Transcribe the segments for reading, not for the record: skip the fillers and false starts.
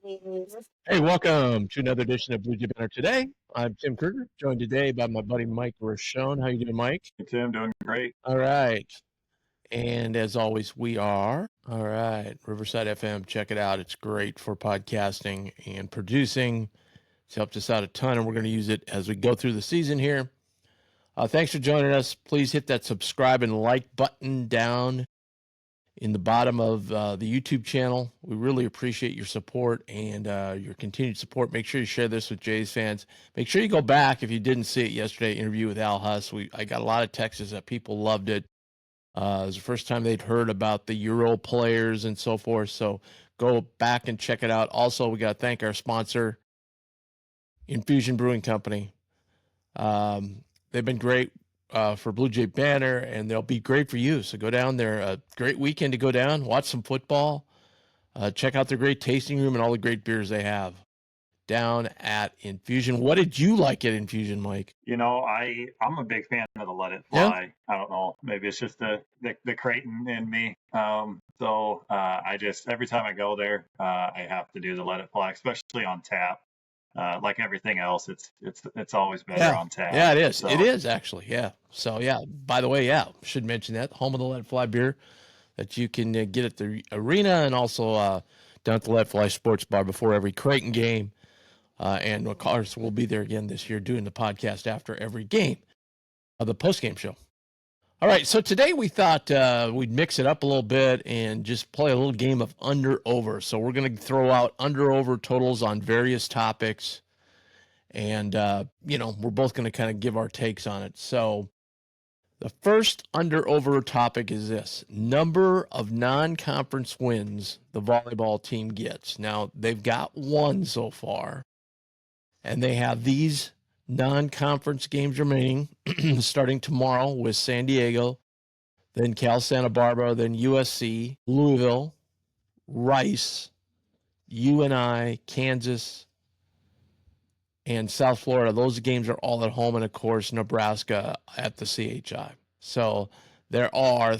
Hey, welcome to another edition of Bluejay Banter. Today, I'm Tim Kruger, joined today by my buddy Mike Rochon. How you doing, Mike? Hey, Tim, doing great. All right. And as always, we are. All right. Riverside FM, check it out. It's great for podcasting and producing. It's helped us out a ton, and we're going to use it as we go through the season here. Thanks for joining us. Please hit that subscribe and like button down in the bottom of the YouTube channel. We really appreciate your support and your continued support. Make sure you share this with Jays fans. Make sure you go back if you didn't see it yesterday, interview with Al Huss. I got a lot of texts that people loved it. It was the first time they'd heard about the Euro players and so forth. So go back and check it out. Also, we got to thank our sponsor, Infusion Brewing Company. They've been great for Bluejay Banter, and they'll be great for you. So go down there. A great weekend to go down, watch some football, check out their great tasting room and all the great beers they have down at Infusion. What did you like at Infusion, Mike? You know, I'm a big fan of the Let It Fly. I don't know, maybe it's just the Creighton in me. I just every time I go there, I have to do the Let It Fly, especially on tap. Like everything else, it's always better on tap. Yeah, it is. So. It is actually. Yeah. So yeah. By the way, should mention that home of the Let It Fly beer that you can get at the arena and also down at the Let It Fly Sports Bar before every Creighton game. And of course, we'll be there again this year doing the podcast after every game of the post-game show. All right, so today we thought we'd mix it up a little bit and just play a little game of under-over. So we're going to throw out under-over totals on various topics, and, we're both going to kind of give our takes on it. So the first under-over topic is this: number of non-conference wins the volleyball team gets. Now, they've got one so far, and they have these non-conference games remaining starting tomorrow with San Diego, then Cal Santa Barbara, then USC, Louisville, Rice, UNI, Kansas, and South Florida. Those games are all at home, and of course Nebraska at the CHI. So there are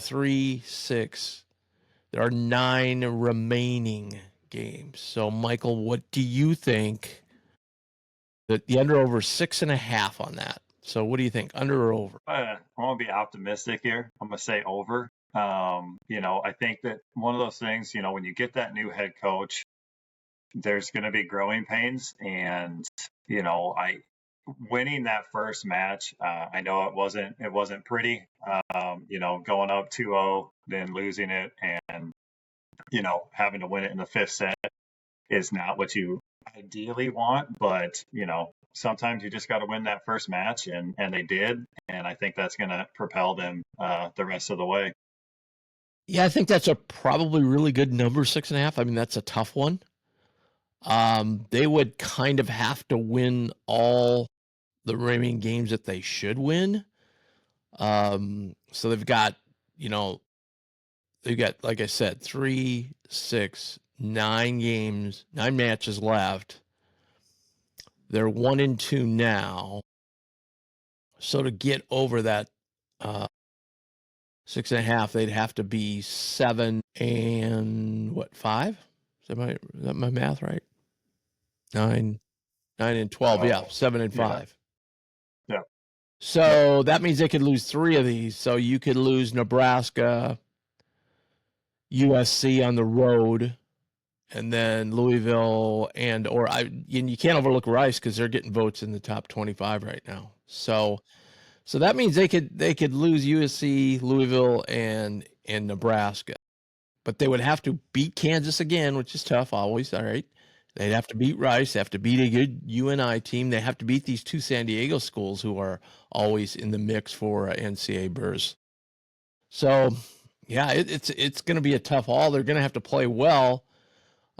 9 remaining games. So Michael, what do you think? The under over 6.5 on that. So what do you think, under or over? I want to be optimistic here. I'm going to say over. I think that one of those things, when you get that new head coach, there's going to be growing pains. And, winning that first match, I know it wasn't pretty, going up 2-0, then losing it and, having to win it in the fifth set is not what you ideally want, but sometimes you just got to win that first match, and they did, and I think that's going to propel them the rest of the way. Yeah, I think that's a probably really good number, 6.5. I mean, that's a tough one. They would kind of have to win all the remaining games that they should win. So they've got, like I said, 3, 6, 9 games, 9 matches left. They're 1-2 now. So to get over that 6.5, they'd have to be 7 and 5? Is that my math right? 9 and 12. Yeah, 7 and 5. Yeah. So that means they could lose 3 of these. So you could lose Nebraska, USC on the road, and then Louisville, and you can't overlook Rice because they're getting votes in the top 25 right now. So that means they could lose USC, Louisville, and Nebraska, but they would have to beat Kansas again, which is tough always. All right, they'd have to beat Rice, they have to beat a good UNI team, they have to beat these 2 San Diego schools who are always in the mix for NCAA berths. So yeah, it's going to be a tough haul. They're going to have to play well.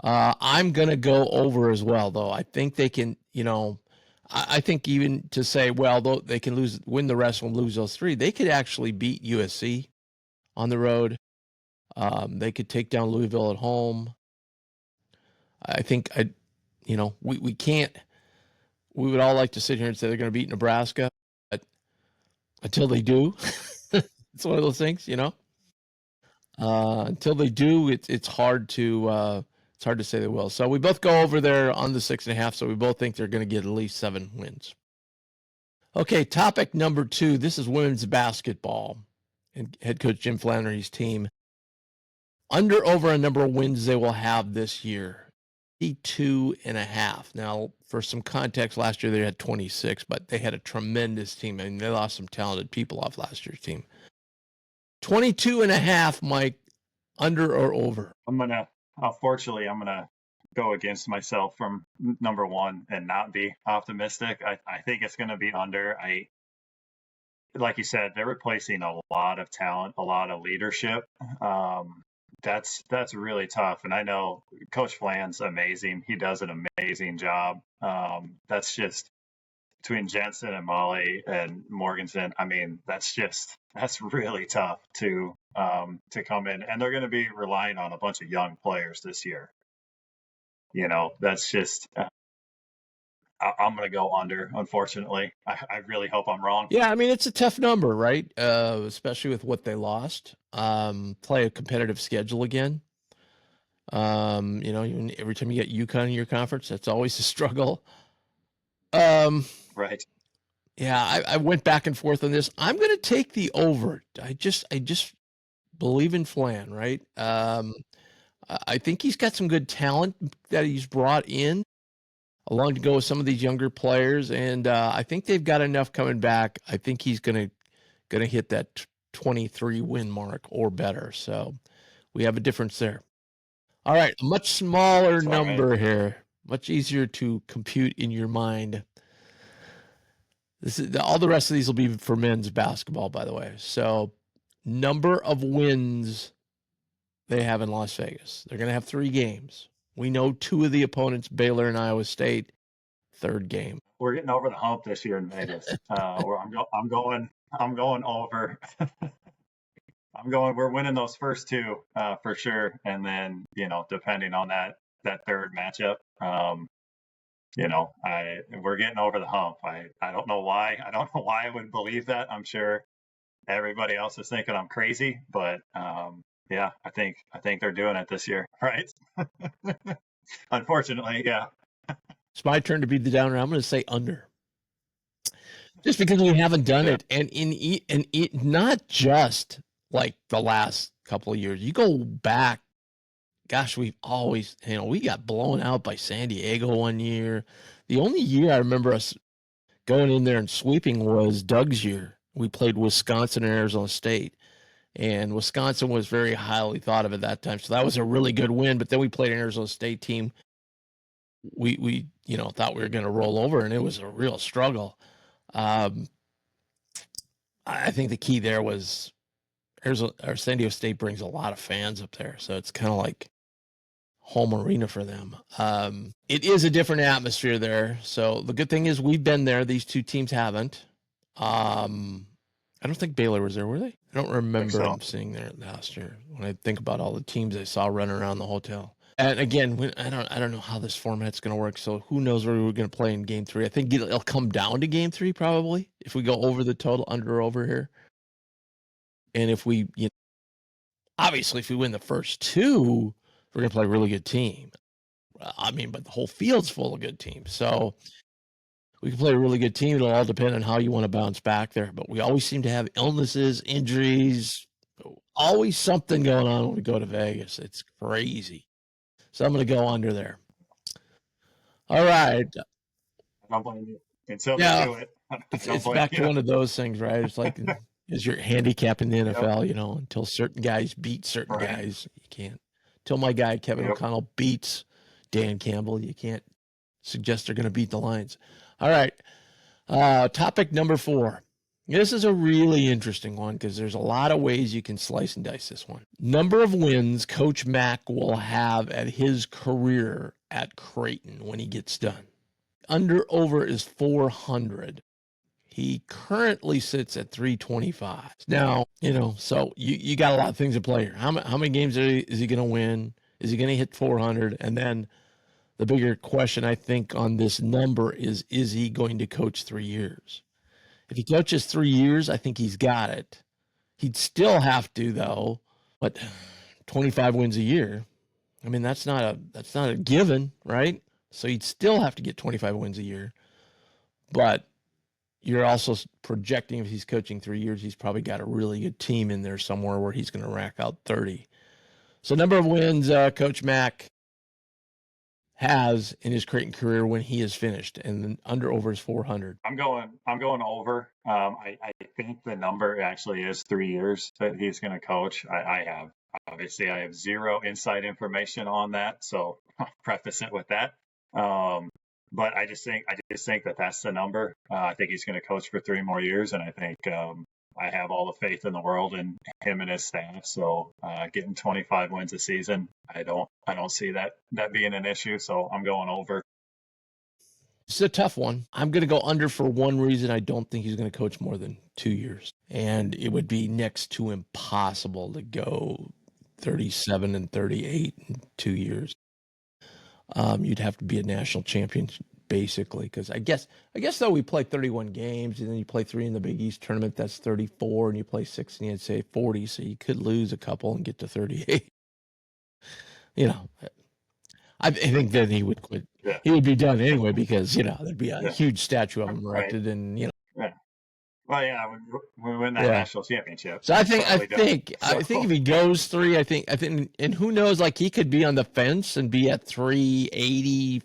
I'm going to go over as well, though. I think they can, I think even to say, well, though they can win the rest and lose those 3, they could actually beat USC on the road. They could take down Louisville at home. I think we can't. We would all like to sit here and say they're going to beat Nebraska, but until they do, it's one of those things, Until they do, it's hard to It's hard to say they will. So we both go over there on the 6.5. So we both think they're going to get at least 7 wins. Okay, topic number 2. This is women's basketball and head coach Jim Flannery's team. Under over a number of wins they will have this year. 22.5. Now, for some context, last year they had 26, but they had a tremendous team. I mean, they lost some talented people off last year's team. 22.5, Mike, under or over? Unfortunately, I'm gonna go against myself from number 1 and not be optimistic. I think it's gonna be under. Like you said, they're replacing a lot of talent, a lot of leadership. That's really tough. And I know Coach Flan's amazing. He does an amazing job. That's just between Jensen and Molly and Morganson. I mean, that's really tough to come in, and they're going to be relying on a bunch of young players this year. That's just. I'm going to go under, unfortunately. I really hope I'm wrong. Yeah, I mean, it's a tough number, right? Especially with what they lost. Play a competitive schedule again. Even every time you get UConn in your conference, that's always a struggle. Right. Yeah, I went back and forth on this. I'm going to take the over. I just believe in Flan, right? I think he's got some good talent that he's brought in along to go with some of these younger players, and I think they've got enough coming back. I think he's gonna hit that 23 win mark or better. So we have a difference there. All right, a much smaller number here, much easier to compute in your mind. This is all the rest of these will be for men's basketball, by the way. So number of wins they have in Las Vegas. They're gonna have 3 games. We know 2 of the opponents, Baylor and Iowa State. 3rd game. We're getting over the hump this year in Vegas. I'm going over. We're winning those first 2 for sure, and then depending on that 3rd matchup, we're getting over the hump. I don't know why. I don't know why I would believe that. I'm sure everybody else is thinking I'm crazy, but yeah, I think they're doing it this year, right? Unfortunately, yeah. It's my turn to be the downer. I'm going to say under, just because we haven't done it, and not just like the last couple of years. You go back, gosh, we've always, we got blown out by San Diego one year. The only year I remember us going in there and sweeping was Doug's year. We played Wisconsin and Arizona State, and Wisconsin was very highly thought of at that time. So that was a really good win. But then we played an Arizona State team we thought we were going to roll over, and it was a real struggle. I think the key there was San Diego State brings a lot of fans up there, so it's kind of like home arena for them. It is a different atmosphere there. So the good thing is we've been there. These 2 teams haven't. I don't think Baylor was there, were they? I don't remember them seeing there last year when I think about all the teams I saw running around the hotel. And again, I don't know how this format's going to work, so who knows where we're going to play in Game 3. I think it'll come down to Game 3 probably if we go over the total, under or over here. And if we, obviously if we win the first 2, we're going to play a really good team. I mean, but the whole field's full of good teams. So we can play a really good team. It'll all depend on how you want to bounce back there. But we always seem to have illnesses, injuries, always something going on when we go to Vegas. It's crazy. So I'm going to go under there. All right. I don't blame you. Until they do it. It's back to one of those things, right? It's like, is your handicap in the NFL, until certain guys beat certain guys, you can't. Until my guy, Kevin O'Connell, beats Dan Campbell, you can't suggest they're going to beat the Lions. All right. Topic number 4. This is a really interesting one because there's a lot of ways you can slice and dice this one. Number of wins Coach Mack will have at his career at Creighton when he gets done. Under over is 400. He currently sits at 325. Now, so you got a lot of things at play here. How many games is he going to win? Is he going to hit 400? And then the bigger question, I think, on this number is he going to coach 3 years? If he coaches 3 years, I think he's got it. He'd still have to, though, 25 wins a year. I mean, that's not a given, right? So you'd still have to get 25 wins a year. But you're also projecting if he's coaching 3 years, he's probably got a really good team in there somewhere where he's going to rack out 30. So number of wins Coach Mack has in his Creighton career when he is finished, and over is 400. I'm going over. I think the number actually is 3 years that he's going to coach. I have zero inside information on that, so I'll preface it with that. But I just think that that's the number. I think he's going to coach for 3 more years, and I think I have all the faith in the world in him and his staff. So getting 25 wins a season, I don't see that being an issue. So I'm going over. It's a tough one. I'm going to go under for one reason. I don't think he's going to coach more than 2 years, and it would be next to impossible to go 37 and 38 in 2 years. You'd have to be a national champion basically, because I guess though we play 31 games and then you play 3 in the Big East tournament, that's 34, and you play 6 and you'd say 40, so you could lose a couple and get to 38. You know, I think then he would quit. Yeah. He would be done anyway, because there'd be a huge statue of him erected, right. And Yeah. Well, yeah, we win that national championship. So I think if he goes 3, I think, and who knows, like he could be on the fence and be at 380,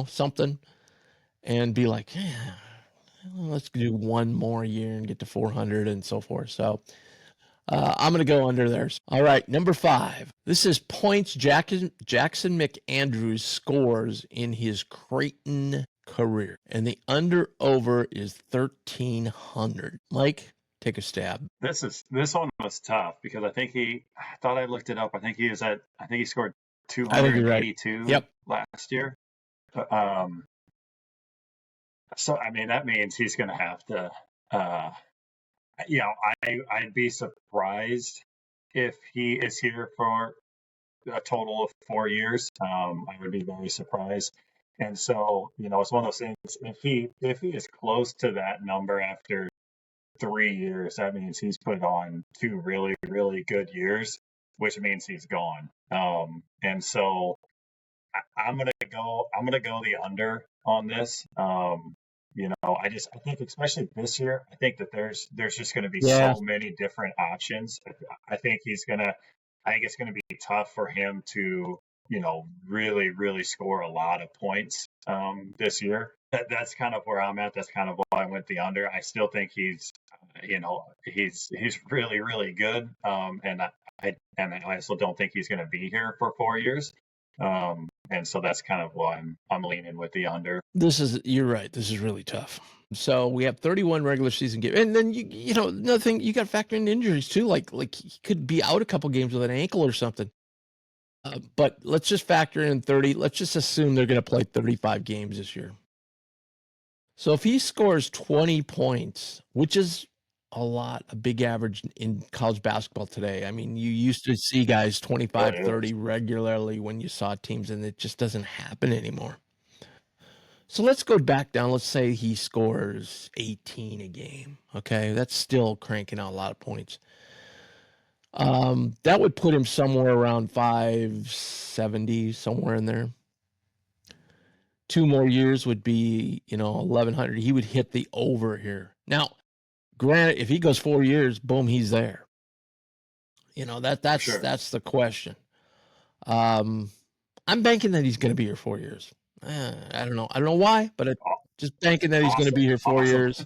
something, and be like, yeah, let's do 1 more year and get to 400 and so forth. So I'm going to go under there. All right, number 5. This is points Jackson McAndrews scores in his Creighton career, and the under/over is 1,300. Mike, take a stab. This one was tough because I thought I looked it up. I think he scored 282 last year. So I mean that means he's going to have to. I'd be surprised if he is here for a total of 4 years. I would be very surprised. And so, it's one of those things. If he is close to that number after 3 years, that means he's put on 2 really, really good years, which means he's gone. And so I'm gonna go the under on this. I think especially this year, I think that there's just going to be so many different options. I think it's going to be tough for him to, really, really score a lot of points this year. That's kind of where I'm at. That's kind of why I went the under. I still think he's really, really good. And I also don't think he's going to be here for 4 years. And so that's kind of why I'm leaning with the under. You're right. This is really tough. So we have 31 regular season games, and then another thing, you got to factor in injuries too. Like he could be out a couple games with an ankle or something. But let's just factor in 30. Let's just assume they're going to play 35 games this year. So if he scores 20 points, which is a big average in college basketball today. I mean, you used to see guys 25, 30 regularly when you saw teams, and it just doesn't happen anymore. So let's go back down. Let's say he scores 18 a game. Okay, that's still cranking out a lot of points. That would put him somewhere around 570, somewhere in there. 2 more years would be, 1,100. He would hit the over here. Now, granted, if he goes 4 years, boom, he's there. That's the question. I'm banking that he's going to be here 4 years. I don't know why, but just banking that he's going to be here 4 years.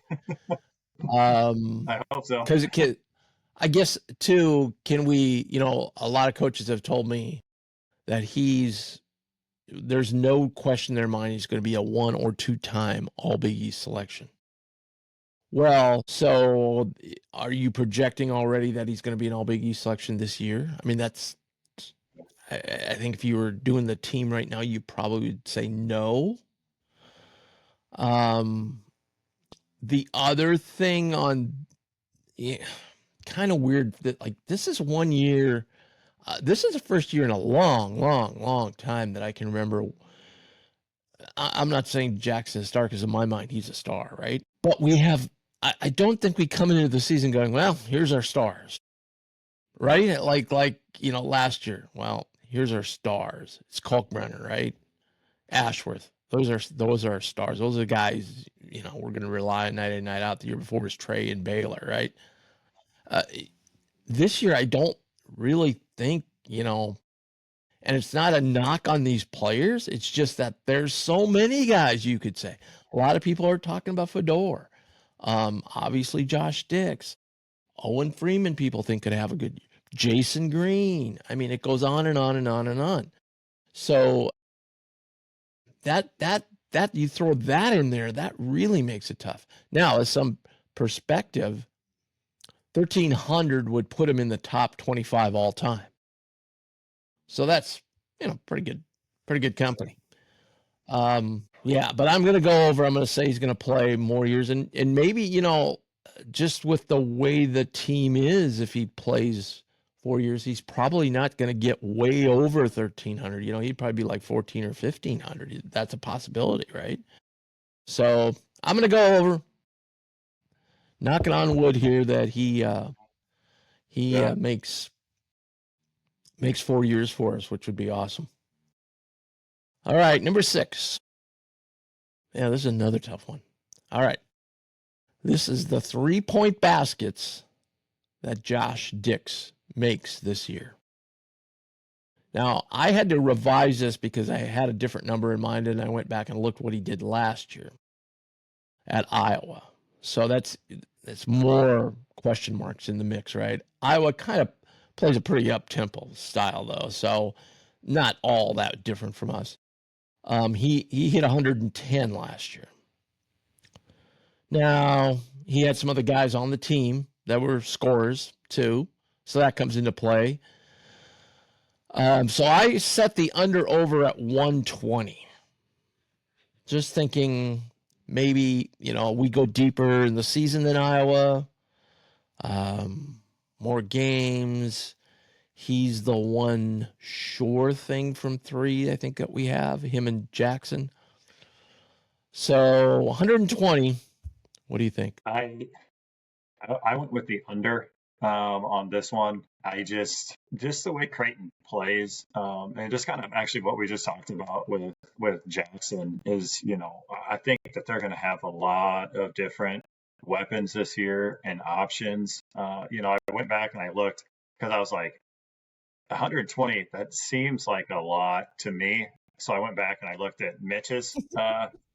I hope so. Because I guess too, can we? A lot of coaches have told me that there's no question in their mind he's going to be a 1 or 2 time All Big East selection. Well, so are you projecting already that he's going to be an All Big East selection this year? I mean, I think if you were doing the team right now, you probably would say no. The other thing kind of weird that this is 1 year. This is the first year in a long, long, long time that I can remember. I'm not saying Jackson is a star, because in my mind he's a star, right? But I don't think we come into the season going, well, here's our stars, right? Like last year. Well, here's our stars. It's Kalkbrenner, right? Ashworth. Those are our stars. Those are the guys, we're going to rely on night in, night out. The year before was Trey and Baylor, right? This year, I don't really think, and it's not a knock on these players. It's just that there's so many guys, you could say. A lot of people are talking about Fedor. Obviously, Josh Dix. Owen Freeman, people think could have a good year. Jason Green. I mean, it goes on and on and on and on. So that you throw that in there, that really makes it tough. Now, as some perspective, 1,300 would put him in the top 25 all time. So that's, pretty good company. Yeah, but I'm going to go over. I'm going to say he's going to play more years, and maybe, just with the way the team is, if he plays 4 years, he's probably not going to get way over 1,300. He'd probably be like 1,400 or 1,500. That's a possibility, right? So I'm going to go over. Knocking on wood here that he makes 4 years for us, which would be awesome. All right, number 6. Yeah, this is another tough one. All right. This is the 3-point baskets that Josh Dix makes this year. Now, I had to revise this because I had a different number in mind, and I went back and looked what he did last year at Iowa. So that's more question marks in the mix, right? Iowa kind of plays a pretty up-tempo style, though, so not all that different from us. He hit 110 last year. Now, he had some other guys on the team that were scorers, too, so that comes into play. So I set the under-over at 120. Just thinking maybe, we go deeper in the season than Iowa. More games. He's the one sure thing from 3, I think, that we have, him and Jackson. So 120. What do you think? I went with the under on this one. I just the way Creighton plays, and just kind of actually what we just talked about with Jackson is, I think that they're going to have a lot of different weapons this year and options. I went back and I looked because I was like, 120, that seems like a lot to me. So I went back and I looked at Mitch's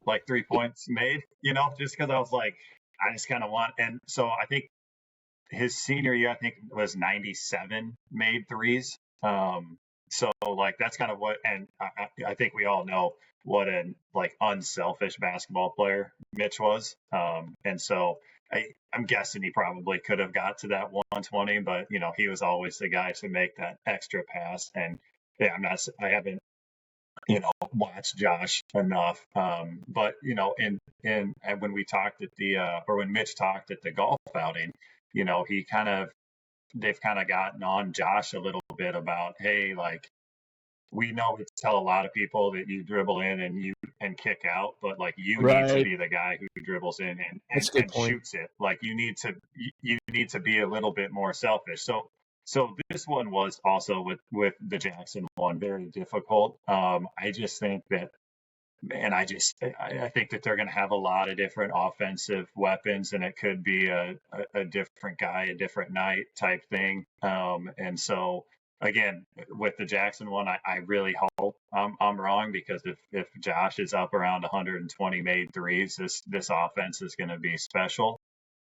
like 3 points made, just because I was like, I just kind of want, and so I think his senior year, I think was 97 made threes. So like that's kind of what, and I think we all know what an like unselfish basketball player Mitch was. And so I'm guessing he probably could have got to that 120, but he was always the guy to make that extra pass. And yeah, I haven't watched Josh enough. But and when we talked at when Mitch talked at the golf outing, they've kind of gotten on Josh a little bit about, hey, like, we know we tell a lot of people that you dribble in and kick out, but like you need to be the guy who dribbles in and shoots it. Like you need to be a little bit more selfish. So this one was also with the Jackson one very difficult. I just think that, and I think that they're going to have a lot of different offensive weapons, and it could be a different guy, a different night type thing. And so again, with the Jackson one, I really hope I'm wrong, because if Josh is up around 120 made threes, this offense is going to be special.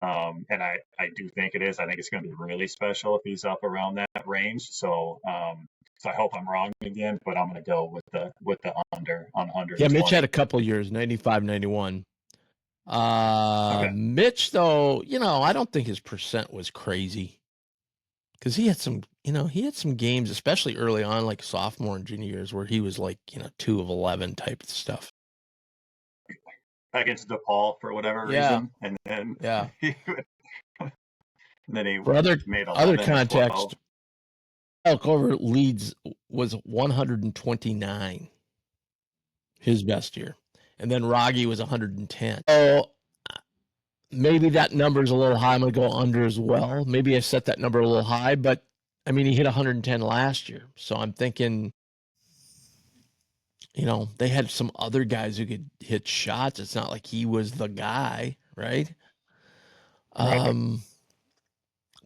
And I do think it is. I think it's going to be really special if he's up around that range. So I hope I'm wrong again, but I'm going to go with the under on 120. Yeah, Mitch had a couple years, 95, 91. Okay. Mitch, though, I don't think his percent was crazy, because he had some games, especially early on, like sophomore and junior years, where he was like, 2 of 11 type of stuff. Against DePaul for whatever reason, and then then he for other context. Culver leads was 129, his best year, and then Raggi was 110. So maybe that number is a little high. I'm going to go under as well. Maybe I set that number a little high, but I mean, he hit 110 last year, so I'm thinking they had some other guys who could hit shots. It's not like he was the guy, right? Right.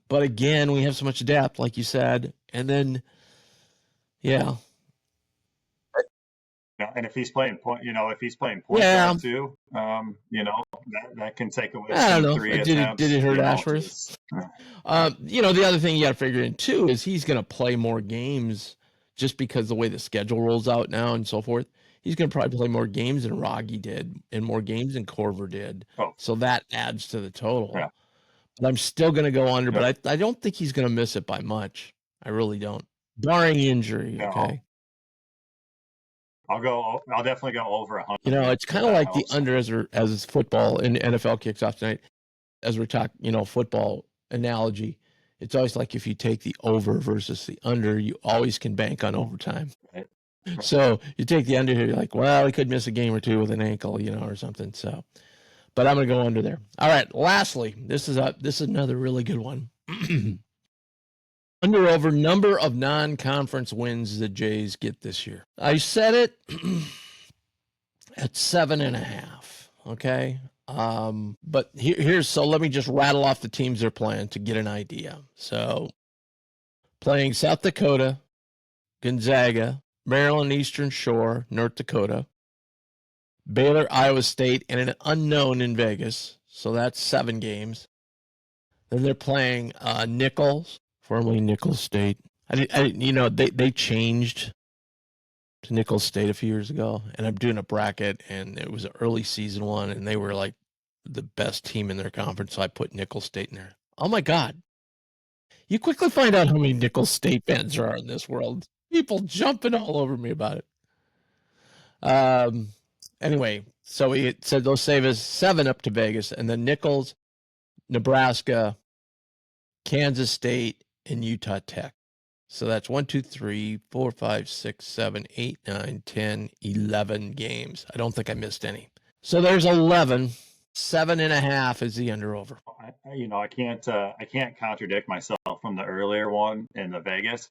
But again, we have so much depth, like you said. And then, yeah. And if he's playing if he's playing point Yeah. guard too, that can take away I don't some know. three Did attempts. it hurt Ashworth? Just, The other thing you got to figure in too is he's going to play more games just because the way the schedule rolls out now and so forth. He's going to probably play more games than Rogge did and more games than Corver did. Oh. So that adds to the total. Yeah. But I'm still going to go under, Yeah. but I don't think he's going to miss it by much. I really don't. Barring injury, No. okay? I'll definitely go over 100. It's kind of like the under as football and NFL kicks off tonight. As we're talking, football analogy, it's always like if you take the over versus the under, you always can bank on overtime. Right. So you take the under here, you're like, well, he could miss a game or two with an ankle, or something. So, but I'm going to go under there. All right. Lastly, this is another really good one. Under over number of non-conference wins the Jays get this year. I set it at 7.5. Okay. But so let me just rattle off the teams they're playing to get an idea. So playing South Dakota, Gonzaga, Maryland Eastern Shore, North Dakota, Baylor, Iowa State, and an unknown in Vegas. So that's 7 games. Then they're playing Nichols, formerly Nichols State. They changed to Nichols State a few years ago, and I'm doing a bracket, and it was an early season one, and they were like the best team in their conference, so I put Nichols State in there. Oh my God. You quickly find out how many Nichols State fans there are in this world. People jumping all over me about it. Anyway, so we said those save us 7 up to Vegas, and then Nichols, Nebraska, Kansas State, and Utah Tech. So that's 1, 2, 3, 4, 5, 6, 7, 8, 9, 10, 11 games. I don't think I missed any. So there's 11. 7.5 is the under over. I can't contradict myself from the earlier one in the Vegas.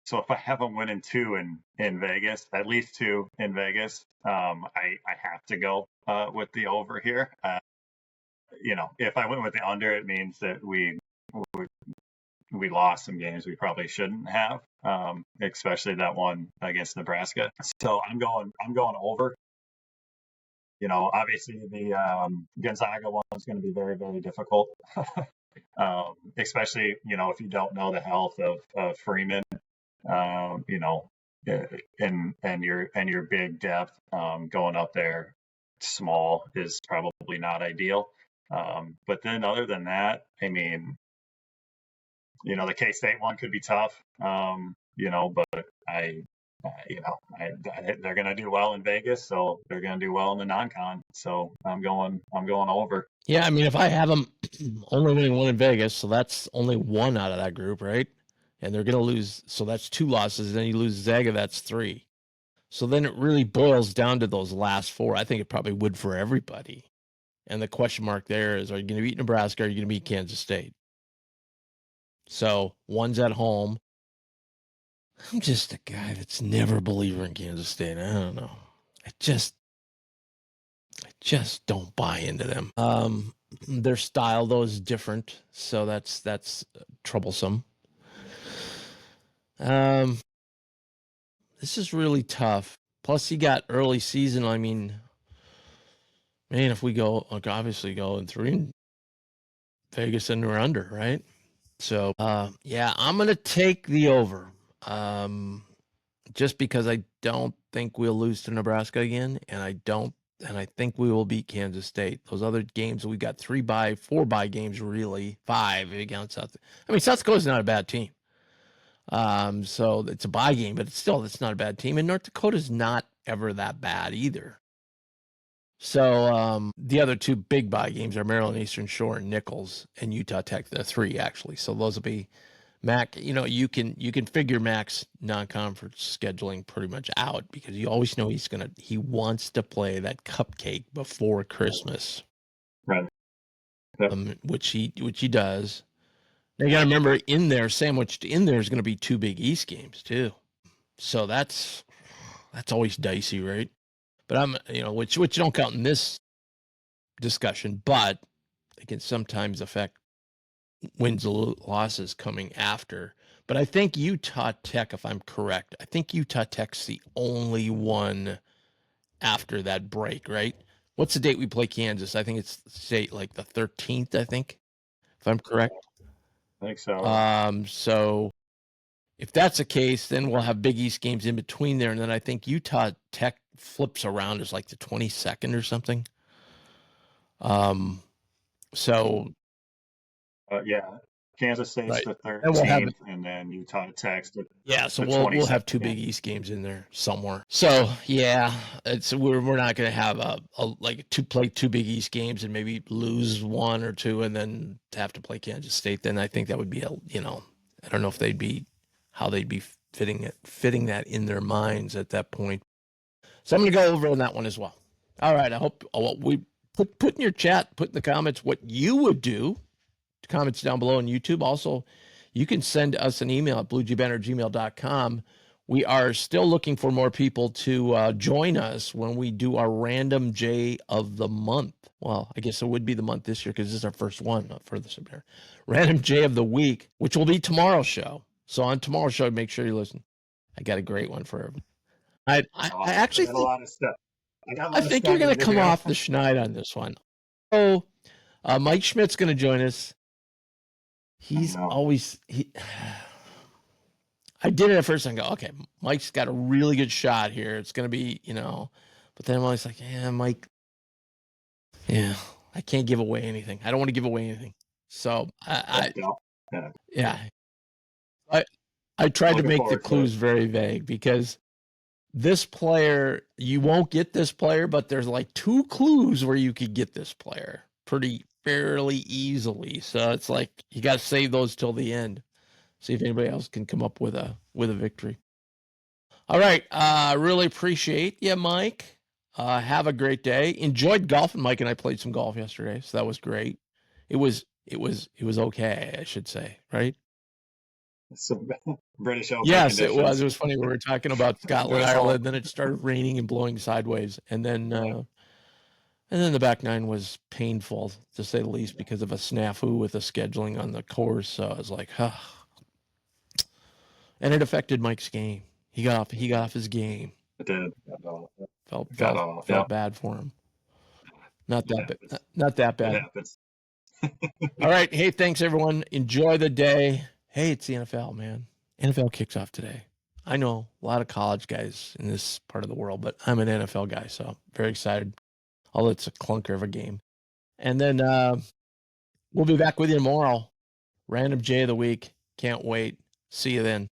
So if I have them winning 2 in Vegas, at least 2 in Vegas, I have to go with the over here. If I went with the under, it means that we lost some games we probably shouldn't have, especially that one against Nebraska. So I'm going over. Obviously the Gonzaga one is going to be very, very difficult, especially if you don't know the health of Freeman, and your big depth going up there small is probably not ideal. But then other than that, I mean, the K-State one could be tough, but they're going to do well in Vegas, so they're going to do well in the non-con. So I'm going over. Yeah, I mean, if I have them only winning 1 in Vegas, so that's only 1 out of that group, right? And they're going to lose, so that's 2 losses. Then you lose Zaga, that's 3. So then it really boils down to those last 4. I think it probably would for everybody. And the question mark there is, are you going to beat Nebraska or are you going to beat Kansas State? So one's at home. I'm just a guy that's never a believer in Kansas State. I don't know. I just don't buy into them. Their style, though, is different. So that's troublesome. This is really tough. Plus, you got early season. I mean, man, if we go, obviously go in 3 in Vegas and we're under, right? So, yeah, I'm going to take the over. Just because I don't think we'll lose to Nebraska again, and I think we will beat Kansas State. Those other games, we got 4 bye games, really 5 against South. I mean, South Dakota's not a bad team. So it's a bye game, but it's not a bad team. And North Dakota's not ever that bad either. So the other 2 big bye games are Maryland Eastern Shore and Nichols, and Utah Tech, the 3 actually. So those will be Mac. You can figure Mac's non-conference scheduling pretty much out because you always know he wants to play that cupcake before Christmas, right? Yep. Which he does. Now you got to remember, sandwiched in there is going to be 2 Big East games too. So that's That's always dicey, right? But I'm, which don't count in this discussion, but it can sometimes affect wins or losses coming after. But I think Utah Tech, if I'm correct, I think Utah Tech's the only one after that break, right? What's the date we play Kansas? I think it's say like the 13th, I think, if I'm correct. I think so. So if that's the case, then we'll have Big East games in between there. And then I think Utah Tech flips around as like the 22nd or something. So Yeah, Kansas State's right. the And we'll have 13th, and then Utah Tech's the yeah, so the we'll have 22nd. two Big East games in there somewhere. So yeah, we're not going to have like play two Big East games and maybe lose one or two and then have to play Kansas State. Then I think that would be I don't know if how they'd be fitting that in their minds at that point. So I'm going to go over on that one as well. All right, I hope we put in your chat, put in the comments what you would do. Comments down below on YouTube. Also, you can send us an email at bluejaybanter@gmail.com. We are still looking for more people to join us when we do our random J of the month. Well, I guess it would be the month this year because this is our first one, not further there. Random J of the week, which will be tomorrow's show. So on tomorrow's show, make sure you listen. I got a great one for everyone. I actually got a lot of stuff. I think you're going to come off the schneid on this one. So Mike Schmidt's going to join us. He's always I did it at first and go, okay, Mike's got a really good shot here. It's gonna be, but then I'm always like, yeah, Mike, yeah, I can't give away anything. I don't want to give away anything. So I tried to make the clues very vague because this player, you won't get this player, but there's like 2 clues where you could get this player fairly easily. So it's like you got to save those till the end. See if anybody else can come up with a victory. All right. Really appreciate you, Mike. Have a great day. Enjoyed golfing. Mike and I played some golf yesterday, so that was great. It was okay, I should say, right? Some British Open yes, conditions. It was. It was funny. We were talking about Scotland, Ireland, then it started raining and blowing sideways, and then the back nine was painful to say the least because of a snafu with the scheduling on the course. So I was like, huh. And it affected Mike's game. He got off his game. It did. Felt bad for him. Not that bad. It happens. All right. Hey, thanks everyone. Enjoy the day. Hey, it's the NFL, man. NFL kicks off today. I know a lot of college guys in this part of the world, but I'm an NFL guy, so very excited. Although it's a clunker of a game. And then we'll be back with you tomorrow. Random J of the week. Can't wait. See you then.